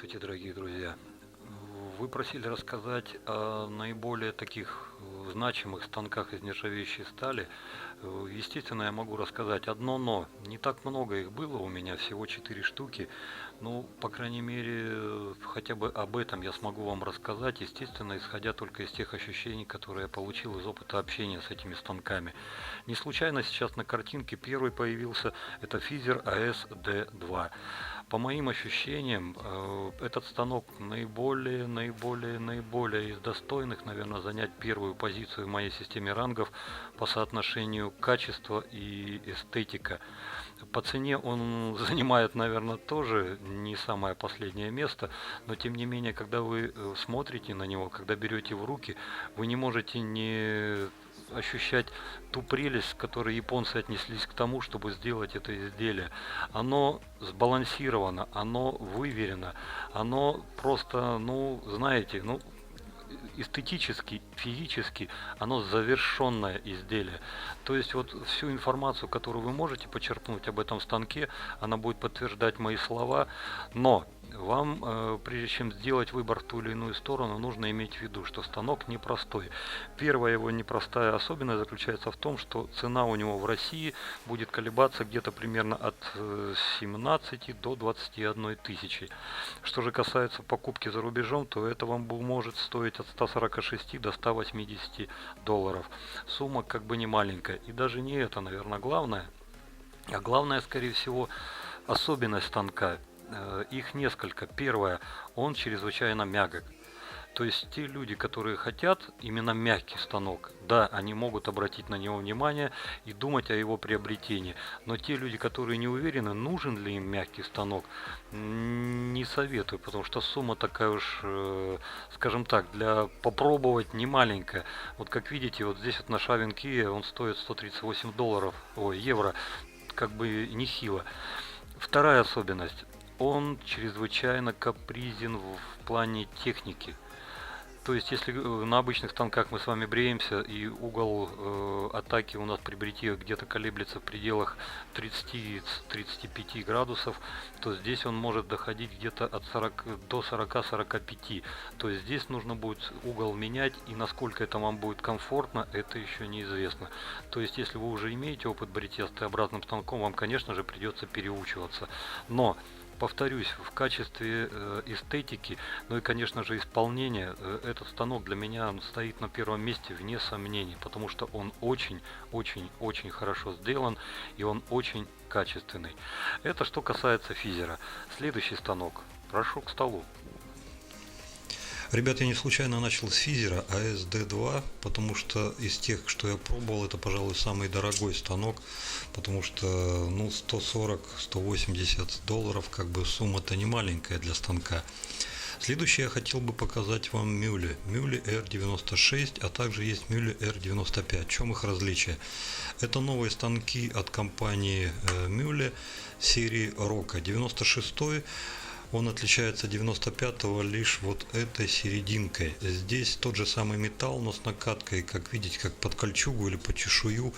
Здравствуйте, дорогие друзья! Вы просили рассказать о наиболее таких значимых станках из нержавеющей стали. Естественно, я могу рассказать одно но. Не так много их было у меня, всего 4 штуки. Ну, по крайней мере, хотя бы об этом я смогу вам рассказать, естественно, исходя только из тех ощущений, которые я получил из опыта общения с этими станками. Не случайно сейчас на картинке первый появился, это Физер AS-D2. По моим ощущениям, этот станок наиболее из достойных, наверное, занять первую позицию в моей системе рангов по соотношению качества и эстетика. По цене он занимает, наверное, тоже не самое последнее место, но тем не менее, когда вы смотрите на него, когда берете в руки, вы не можете не ощущать ту прелесть, с которой японцы отнеслись к тому, чтобы сделать это изделие. Оно сбалансировано, оно выверено, оно просто, ну, знаете, ну, эстетически, физически оно завершенное изделие. То есть вот всю информацию, которую вы можете почерпнуть об этом станке, она будет подтверждать мои слова, но вам, прежде чем сделать выбор в ту или иную сторону, нужно иметь в виду, что станок непростой. Первая его непростая особенность заключается в том, что цена у него в России будет колебаться где-то примерно от 17 до 21 тысячи. Что же касается покупки за рубежом, то это вам может стоить от 146 до 180 долларов. Сумма как бы не маленькая. И даже не это, наверное, главное. А главное, скорее всего, особенность станка. Их несколько. Первое, он чрезвычайно мягок. То есть те люди, которые хотят именно мягкий станок, да, они могут обратить на него внимание и думать о его приобретении. Но те люди, которые не уверены, нужен ли им мягкий станок, не советую, потому что сумма такая уж, скажем так, для попробовать не маленькая. Вот как видите, вот здесь вот на Шавин Kia он стоит 138 долларов, ой, евро, как бы нехило. Вторая особенность. Он чрезвычайно капризен в плане техники. То есть, если на обычных станках мы с вами бреемся, и угол атаки у нас при бритье где-то колеблется в пределах 30-35 градусов, то здесь он может доходить где-то от 40 до 40-45. То есть, здесь нужно будет угол менять, и насколько это вам будет комфортно, это еще неизвестно. То есть, если вы уже имеете опыт бритья с Т-образным станком, вам, конечно же, придется переучиваться. Но повторюсь, в качестве эстетики, ну и, конечно же, исполнения, этот станок для меня стоит на первом месте вне сомнений, потому что он очень хорошо сделан и он очень качественный. Это что касается Физера. Следующий станок. Прошу к столу. Ребят, я не случайно начал с Физера AS-D2, потому что из тех, что я пробовал, это, пожалуй, самый дорогой станок, потому что, ну, 140-180 долларов, как бы сумма-то не маленькая для станка. Следующее я хотел бы показать вам Мюле R96, а также есть Мюле R95. В чем их различие? Это новые станки от компании Мюле серии Рока. 96-й. Он отличается 95-го лишь вот этой серединкой. Здесь тот же самый металл, но с накаткой, как видите, как под кольчугу или под чешую.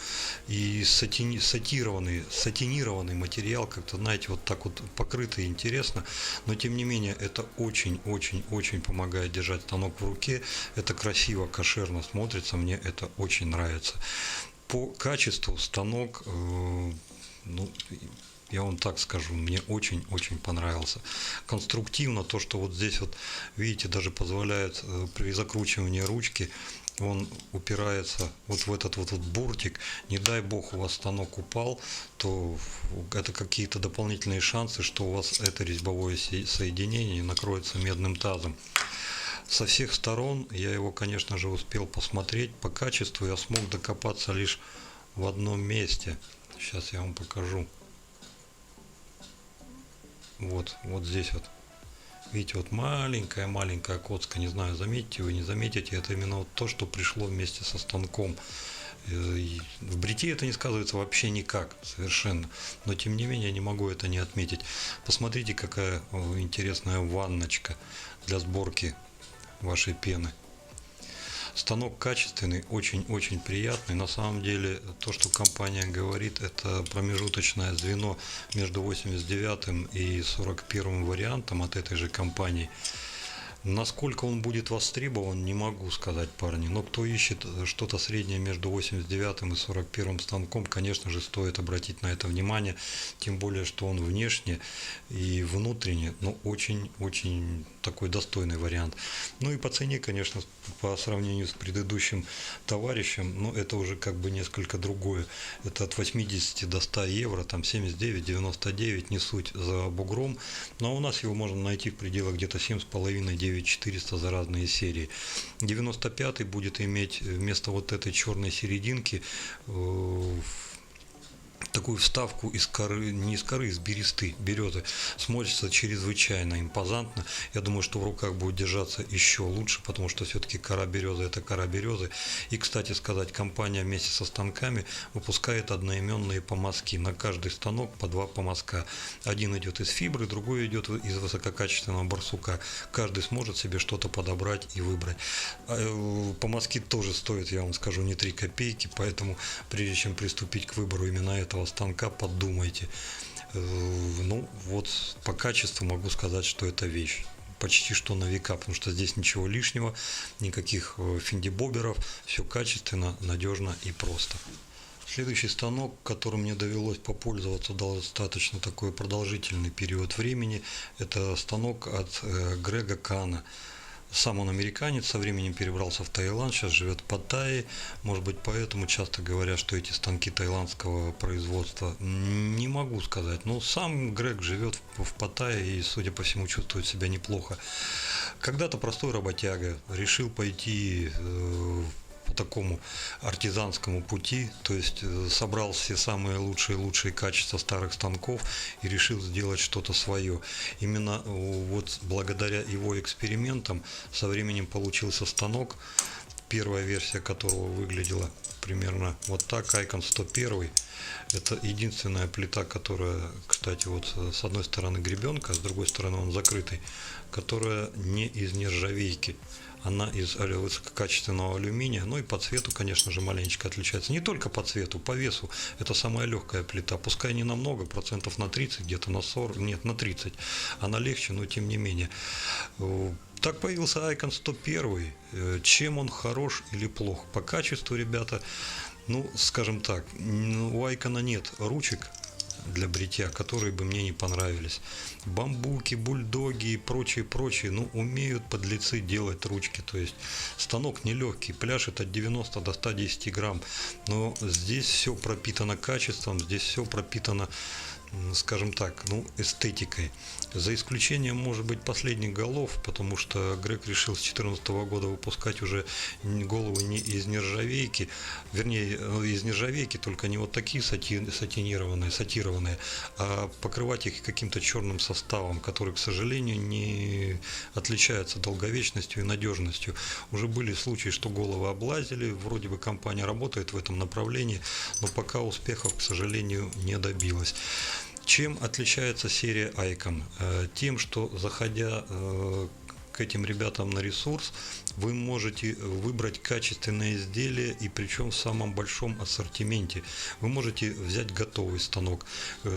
И сатинированный материал, как-то, знаете, вот так вот покрытый, интересно. Но тем не менее, это очень помогает держать станок в руке. Это красиво, кошерно смотрится, мне это очень нравится. По качеству станок, ну, я вам так скажу, мне очень понравился. Конструктивно то, что вот здесь вот, видите, даже позволяет при закручивании ручки, он упирается вот в этот вот буртик. Не дай бог у вас станок упал, то это какие-то дополнительные шансы, что у вас это резьбовое соединение накроется медным тазом. Со всех сторон я его, конечно же, успел посмотреть. По качеству я смог докопаться лишь в одном месте. Сейчас я вам покажу. Вот здесь вот, видите, вот маленькая коцка, не знаю, заметите вы, не заметите, это именно вот то, что пришло вместе со станком. В бритье это не сказывается вообще никак, совершенно, но тем не менее я не могу это не отметить. Посмотрите, какая интересная ванночка для сборки вашей пены. Станок качественный, очень-очень приятный. На самом деле, то, что компания говорит, это промежуточное звено между 89 и 41 вариантом от этой же компании. Насколько он будет востребован, не могу сказать, парни. Но кто ищет что-то среднее между 89 и 41 станком, конечно же, стоит обратить на это внимание. Тем более, что он внешне и внутренне, ну, очень-очень такой достойный вариант. Ну и по цене, конечно, по сравнению с предыдущим товарищем, но это уже как бы несколько другое. Это от 80 до 100 евро, там 79, 99, не суть за бугром. Но у нас его можно найти в пределах где-то 7,5-9 400 за разные серии. 95-й будет иметь вместо вот этой черной серединки такую вставку из коры, не из коры, из березы. Смотрится чрезвычайно импозантно. Я думаю, что в руках будет держаться еще лучше, потому что все-таки кора березы — это кора березы. И, кстати сказать, компания вместе со станками выпускает одноименные помазки. На каждый станок по 2 помазка. Один идет из фибры, другой идет из высококачественного барсука. Каждый сможет себе что-то подобрать и выбрать. Помазки тоже стоят, я вам скажу, не 3 копейки, поэтому прежде чем приступить к выбору именно этого станка, подумайте. Ну вот по качеству могу сказать, что это вещь почти что на века, потому что здесь ничего лишнего, никаких финдибоберов, все качественно, надежно и просто. Следующий станок, которым мне довелось попользоваться достаточно такой продолжительный период времени, это станок от Грега Кана. Сам он американец, со временем перебрался в Таиланд, сейчас живет в Паттайе. Может быть, поэтому часто говорят, что эти станки таиландского производства. Не могу сказать, но сам Грег живет в Паттайе и, судя по всему, чувствует себя неплохо. Когда-то простой работяга решил пойти по такому артизанскому пути, то есть собрал все самые лучшие качества старых станков и решил сделать что-то свое. Именно вот благодаря его экспериментам со временем получился станок, первая версия которого выглядела примерно вот так, Icon 101. Это единственная плита, которая, кстати, вот с одной стороны гребенка, а с другой стороны он закрытый, которая не из нержавейки. Она из высококачественного алюминия, ну и по цвету, конечно же, маленечко отличается. Не только по цвету, по весу. Это самая легкая плита. Пускай не намного, процентов на 30, где-то на 40, нет, на 30. Она легче, но тем не менее. Так появился Icon 101. Чем он хорош или плох? По качеству, ребята, ну, скажем так, у Icon нет ручек для бритья, которые бы мне не понравились. Бамбуки, бульдоги и прочие, ну, умеют подлецы делать ручки. То есть станок нелегкий, пляшет от 90 до 110 грамм. Но здесь все пропитано качеством, здесь все пропитано, скажем так, ну, эстетикой. За исключением, может быть, последних голов, потому что Грег решил с 2014 года выпускать уже головы не из нержавейки, вернее, из нержавейки, только не вот такие сатированные, а покрывать их каким-то черным составом, который, к сожалению, не отличается долговечностью и надежностью. Уже были случаи, что головы облазили, вроде бы компания работает в этом направлении, но пока успехов, к сожалению, не добилась. Чем отличается серия Icon? Тем, что, заходя к этим ребятам на ресурс, вы можете выбрать качественное изделие, и причем в самом большом ассортименте. Вы можете взять готовый станок,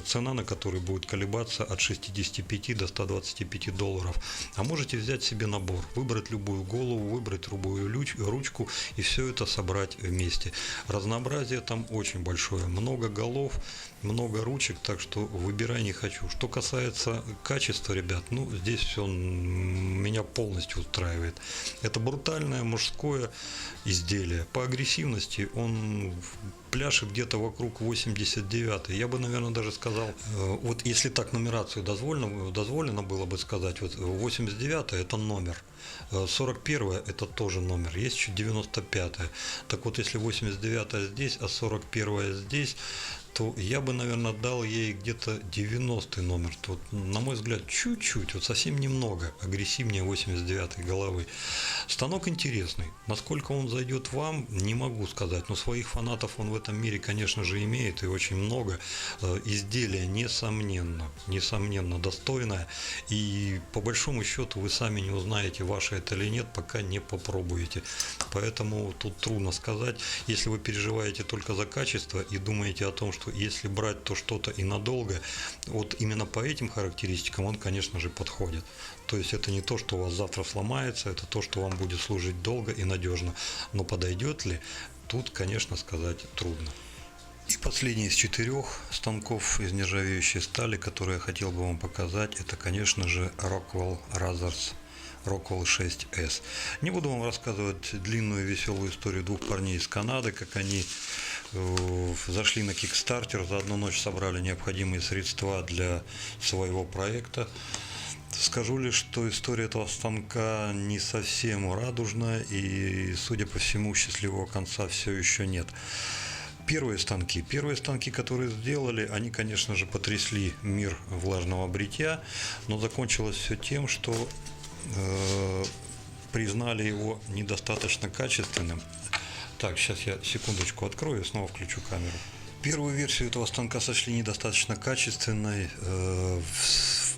цена на который будет колебаться от 65 до 125 долларов. А можете взять себе набор, выбрать любую голову, выбрать любую ручку и все это собрать вместе. Разнообразие там очень большое, много голов, много ручек, так что выбирай не хочу. Что касается качества, ребят, ну здесь все меня полностью устраивает. Это брутальное мужское изделие. По агрессивности он пляшет где-то вокруг 89. Я бы, наверное, даже сказал, вот если так нумерацию дозволено было бы сказать, вот 89 это номер, 41 это тоже номер, есть еще 95. Так вот, если 89 здесь, а 41 здесь, то я бы, наверное, дал ей где-то 90-й номер. Тут, на мой взгляд, чуть-чуть, вот совсем немного агрессивнее 89-й головы. Станок интересный. Насколько он зайдет вам, не могу сказать. Но своих фанатов он в этом мире, конечно же, имеет и очень много. Изделие, несомненно достойное. И по большому счету вы сами не узнаете, ваше это или нет, пока не попробуете. Поэтому тут трудно сказать. Если вы переживаете только за качество и думаете о том, что если брать, то что-то и надолго, вот именно по этим характеристикам он, конечно же, подходит. То есть это не то, что у вас завтра сломается, это то, что вам будет служить долго и надежно. Но подойдет ли, тут, конечно, сказать трудно. И последний из 4 станков из нержавеющей стали, который я хотел бы вам показать, это, конечно же, Rockwell Razors Rockwell 6S. Не буду вам рассказывать длинную веселую историю 2 парней из Канады, как они зашли на Kickstarter, за одну ночь собрали необходимые средства для своего проекта. Скажу лишь, что история этого станка не совсем радужная, и, судя по всему, счастливого конца все еще нет. Первые станки, которые сделали, они, конечно же, потрясли мир влажного бритья, но закончилось все тем, что признали его недостаточно качественным. Так, сейчас я секундочку открою и снова включу камеру. Первую версию этого станка сочли недостаточно качественной.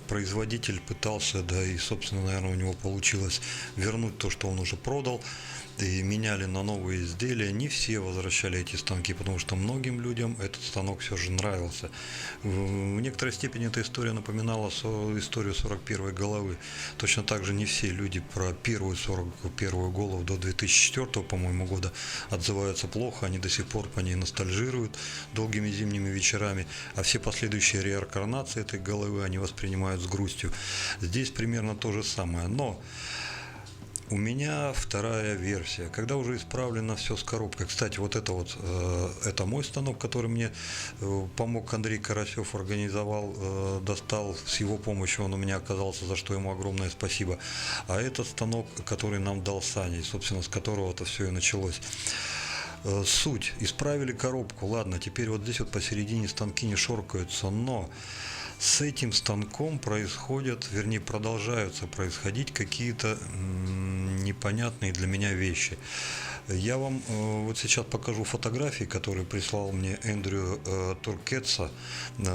Производитель пытался, да и, собственно, наверное, у него получилось вернуть то, что он уже продал, и меняли на новые изделия. Не все возвращали эти станки, потому что многим людям этот станок все же нравился. В некоторой степени эта история напоминала историю 41-й головы. Точно так же не все люди про первую 41-ю голову до 2004, по-моему, года отзываются плохо, они до сих пор по ней ностальжируют долгими зимними вечерами, а все последующие реинкарнации этой головы они воспринимают с грустью. Здесь примерно то же самое, но у меня вторая версия, когда уже исправлено все с коробкой. Кстати, вот это мой станок, который мне помог Андрей Карасев, организовал, достал, с его помощью он у меня оказался, за что ему огромное спасибо. А этот станок, который нам дал Саня, собственно, с которого это все и началось. Суть, исправили коробку, ладно, теперь вот здесь вот посередине станки не шоркаются, но с этим станком продолжаются происходить какие-то непонятные для меня вещи. Я вам вот сейчас покажу фотографии, которые прислал мне Эндрю Туркетса.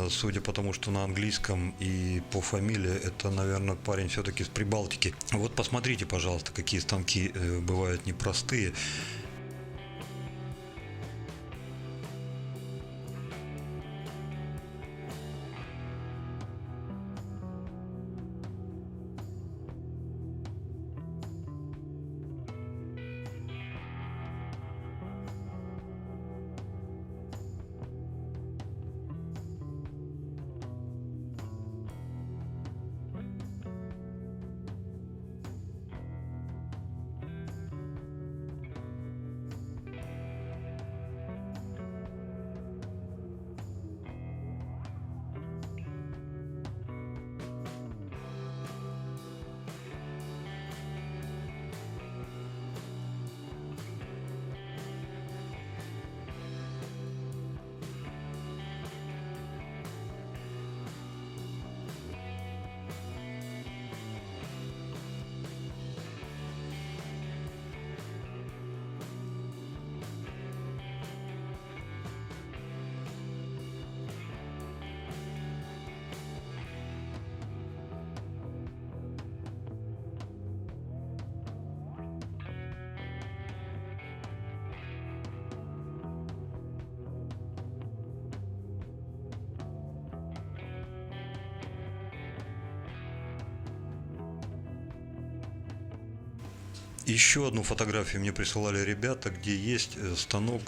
Судя по тому, что на английском и по фамилии, это, наверное, парень все-таки с Прибалтики. Вот посмотрите, пожалуйста, какие станки бывают непростые. Еще одну фотографию мне присылали ребята, где есть станок,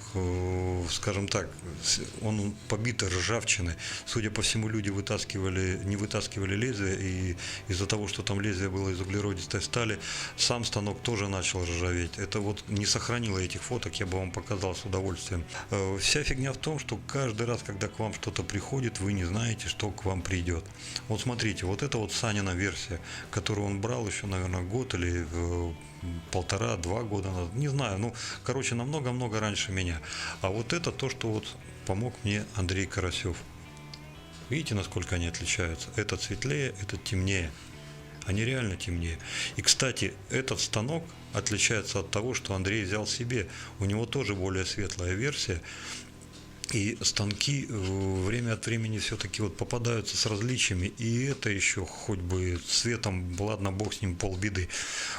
скажем так, он побит ржавчиной. Судя по всему, люди не вытаскивали лезвие, и из-за того, что там лезвие было из углеродистой стали, сам станок тоже начал ржаветь. Это вот не сохранило этих фоток, я бы вам показал с удовольствием. Вся фигня в том, что каждый раз, когда к вам что-то приходит, вы не знаете, что к вам придет. Вот смотрите, вот это вот Санина версия, которую он брал еще, наверное, год или полтора-два года назад, не знаю, ну, короче, намного-много раньше меня. А вот это то, что вот помог мне Андрей Карасев. Видите, насколько они отличаются? Этот светлее, этот темнее. Они реально темнее. И, кстати, этот станок отличается от того, что Андрей взял себе. У него тоже более светлая версия. И станки время от времени все-таки вот попадаются с различиями. И это еще хоть бы цветом, ладно, бог с ним, полбеды.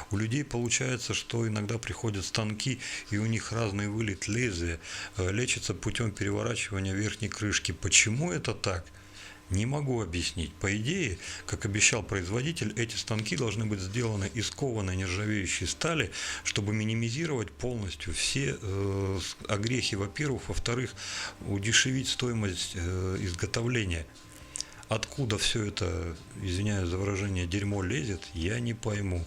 У людей получается, что иногда приходят станки, и у них разный вылет лезвия. Лечится путем переворачивания верхней крышки. Почему это так? Не могу объяснить. По идее, как обещал производитель, эти станки должны быть сделаны из кованой нержавеющей стали, чтобы минимизировать полностью все огрехи, во-первых. Во-вторых, удешевить стоимость изготовления. Откуда все это, извиняюсь за выражение, дерьмо лезет, я не пойму.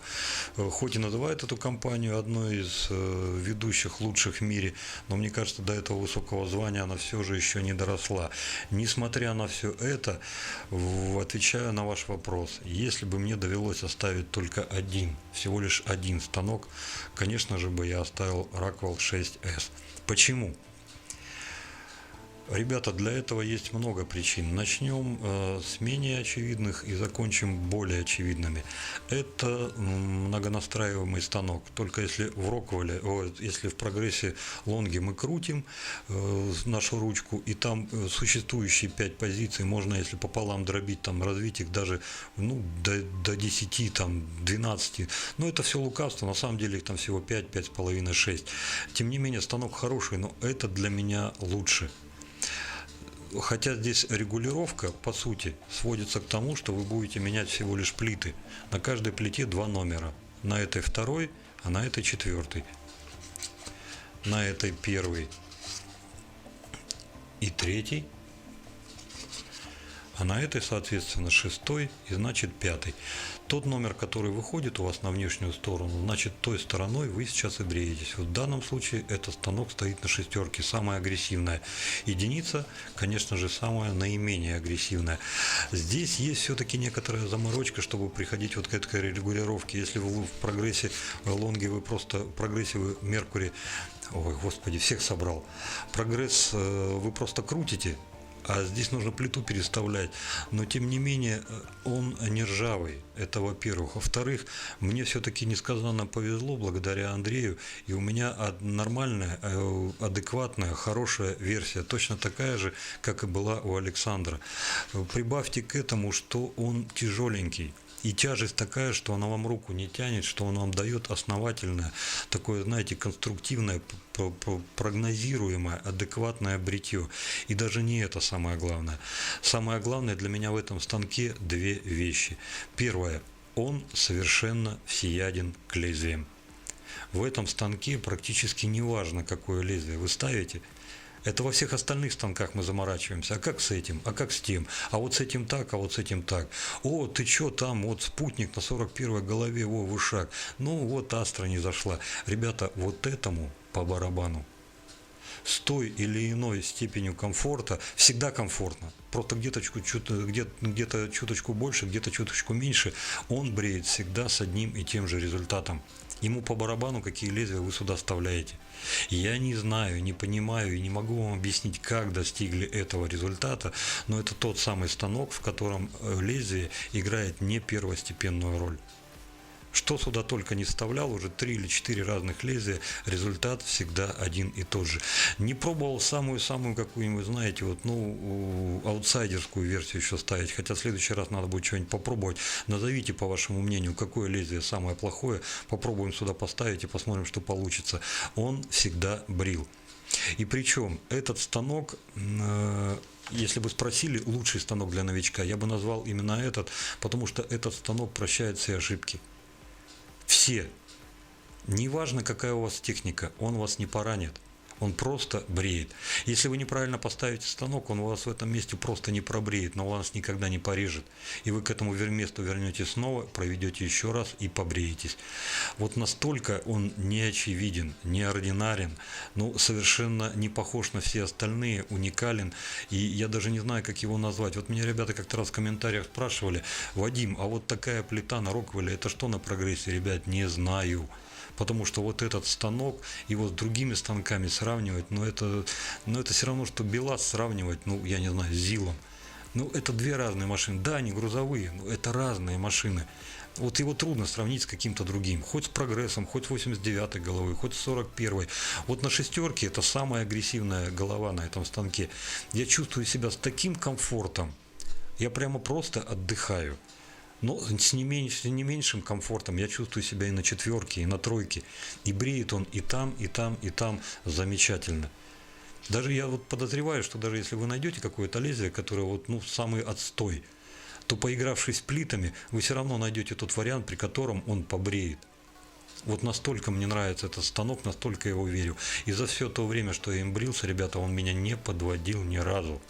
Хоть и называют эту компанию одной из ведущих, лучших в мире, но мне кажется, до этого высокого звания она все же еще не доросла. Несмотря на все это, отвечаю на ваш вопрос. Если бы мне довелось оставить только один, всего лишь один станок, конечно же бы я оставил Rockwell 6S. Почему? Ребята, для этого есть много причин. Начнем с менее очевидных и закончим более очевидными. Это многонастраиваемый станок. Только если в Роквелле, если в прогрессе лонги мы крутим нашу ручку, и там существующие 5 позиций, можно, если пополам дробить, там, развить их даже до 10, там, 12. Но это все лукавство, на самом деле их там всего 5, 5,5, 6. Тем не менее, станок хороший, но это для меня лучше. Хотя здесь регулировка, по сути, сводится к тому, что вы будете менять всего лишь плиты. На каждой плите 2 номера. На этой 2, а на этой 4. На этой 1 и 3. А на этой, соответственно, 6 и, значит, 5. Тот номер, который выходит у вас на внешнюю сторону, значит, той стороной вы сейчас и бреетесь. В данном случае этот станок стоит на 6, самая агрессивная единица, конечно же, самая наименее агрессивная. Здесь есть все-таки некоторая заморочка, чтобы приходить вот к этой регулировке. Если вы в прогрессе лонги, вы просто в прогрессе вы Меркури, ой, господи, всех собрал. Прогресс вы просто крутите. А здесь нужно плиту переставлять. Но тем не менее он не ржавый. Это во-первых. Во-вторых, мне все-таки несказанно повезло благодаря Андрею. И у меня нормальная, адекватная, хорошая версия. Точно такая же, как и была у Александра. Прибавьте к этому, что он тяжеленький. И тяжесть такая, что она вам руку не тянет, что он вам дает основательное, такое, знаете, конструктивное, прогнозируемое, адекватное бритье. И даже не это самое главное. Самое главное для меня в этом станке 2 вещи. Первое. Он совершенно всеяден к лезвиям. В этом станке практически не важно, какое лезвие вы ставите. Это во всех остальных станках мы заморачиваемся. А как с этим? А как с тем? А вот с этим так, а вот с этим так. О, ты чё там? Вот спутник на 41-й голове, о, вышаг. Ну, вот Астра не зашла. Ребята, вот этому по барабану. С той или иной степенью комфорта, всегда комфортно. Просто где-то чуточку больше, где-то чуточку меньше. Он бреет всегда с одним и тем же результатом. Ему по барабану, какие лезвия вы сюда вставляете. Я не знаю, не понимаю и не могу вам объяснить, как достигли этого результата, но это тот самый станок, в котором лезвие играет не первостепенную роль. Что сюда только не вставлял, уже 3 или 4 разных лезвия, результат всегда один и тот же. Не пробовал самую-самую какую-нибудь, знаете, вот, аутсайдерскую версию еще ставить, хотя в следующий раз надо будет что-нибудь попробовать. Назовите, по вашему мнению, какое лезвие самое плохое, попробуем сюда поставить и посмотрим, что получится. Он всегда брил. И причем этот станок, если бы спросили лучший станок для новичка, я бы назвал именно этот, потому что этот станок прощает все ошибки. Все. Неважно, какая у вас техника, он вас не поранит. Он просто бреет. Если вы неправильно поставите станок, он у вас в этом месте просто не пробреет, но вас никогда не порежет. И вы к этому месту вернетесь снова, проведете еще раз и побреетесь. Вот настолько он не очевиден, неординарен, совершенно не похож на все остальные, уникален. И я даже не знаю, как его назвать. Вот меня ребята как-то раз в комментариях спрашивали: Вадим, а вот такая плита на Роквелле, это что на прогрессе? Ребят, не знаю. Потому что вот этот станок, его с другими станками сравнивать, это все равно, что БелАЗ сравнивать, я не знаю, с ЗИЛом. Это две разные машины. Да, они грузовые, но это разные машины. Вот его трудно сравнить с каким-то другим. Хоть с Прогрессом, хоть с 89-й головой, хоть с 41-й. Вот на шестерке это самая агрессивная голова на этом станке. Я чувствую себя с таким комфортом. Я прямо просто отдыхаю. Но с не меньшим комфортом я чувствую себя и на четверке, и на тройке. И бреет он и там, и там, и там замечательно. Даже я вот подозреваю, что даже если вы найдете какое-то лезвие, которое самый отстой, то поигравшись с плитами, вы все равно найдете тот вариант, при котором он побреет. Вот настолько мне нравится этот станок, настолько я его верю. И за все то время, что я им брился, ребята, он меня не подводил ни разу.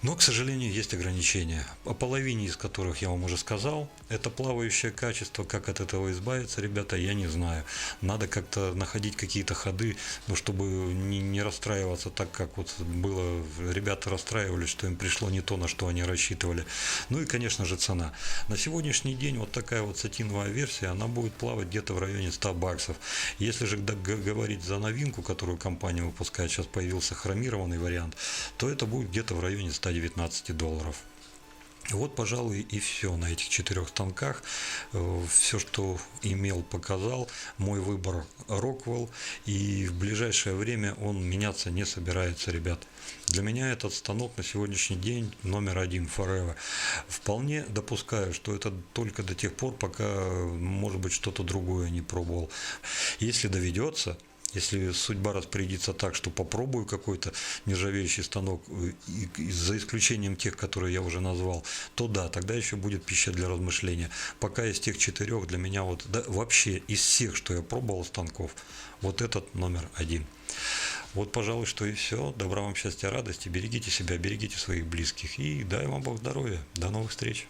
Но, к сожалению, есть ограничения, о половине из которых я вам уже сказал. Это плавающее качество, как от этого избавиться, ребята, я не знаю. Надо как-то находить какие-то ходы, чтобы не расстраиваться так, как вот было. Ребята расстраивались, что им пришло не то, на что они рассчитывали. Ну и, конечно же, цена. На сегодняшний день вот такая вот сатиновая версия, она будет плавать где-то в районе $100. Если же говорить за новинку, которую компания выпускает, сейчас появился хромированный вариант, то это будет где-то в районе $119. Вот, пожалуй, и все на этих 4 станках. Все, что имел, показал. Мой выбор Rockwell. И в ближайшее время он меняться не собирается, ребят. Для меня этот станок на сегодняшний день номер 1 forever. Вполне допускаю, что это только до тех пор, пока, может быть, что-то другое не пробовал. Если доведется, если судьба распорядится так, что попробую какой-то нержавеющий станок, за исключением тех, которые я уже назвал, то да, тогда еще будет пища для размышления. Пока из тех 4 для меня вообще из всех, что я пробовал станков, вот этот номер 1. Вот, пожалуй, что и все. Добра вам, счастья, радости. Берегите себя, берегите своих близких. И дай вам Бог здоровья. До новых встреч.